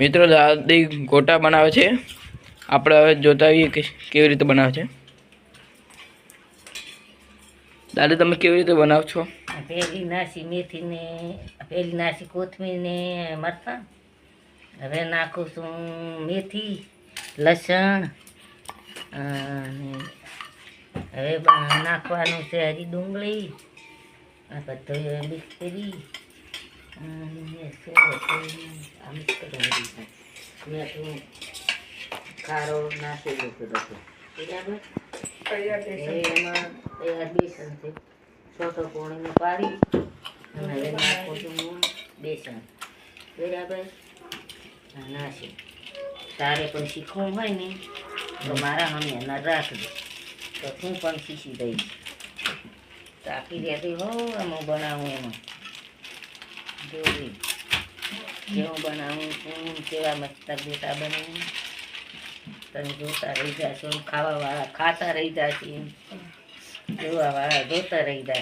મિત્રો દાદી ગોટા બનાવે છે. આપણે હવે જોતા આવીએ કે કેવી રીતે બનાવે છે. દાદી તમે કેવી રીતે બનાવો છો? પેલી નાસી મેથી ને પેલી નાસી કોથમીર ને મરચાં. હવે નાખું છું મેથી, લસણ અને હવે નાખવાનું છે હરી ડુંગળી. આ બધું મિક્સ કરી મિક્સ કરી ખારો નાખેલો બધો બરાબર. એમાં બેસન છે છોટો પોણીનો પાડી અને હવે નાખું છું હું બેસન બરાબર. નાસી તારે પણ શીખવું હોય ને તો મારા મમ્મી ના રાખજો તો હું પણ શીખી દઈશ. તાકી રહેતી હો હું બનાવું એમાં જોઈ જેવું બનાવું છું કેવા મસ્ત બેટા બનાવું તમે જોતા રહી જશો. ખાવાવાળા ખાતા રહી જશે, જોવાવાળા જોતા રહી જશે.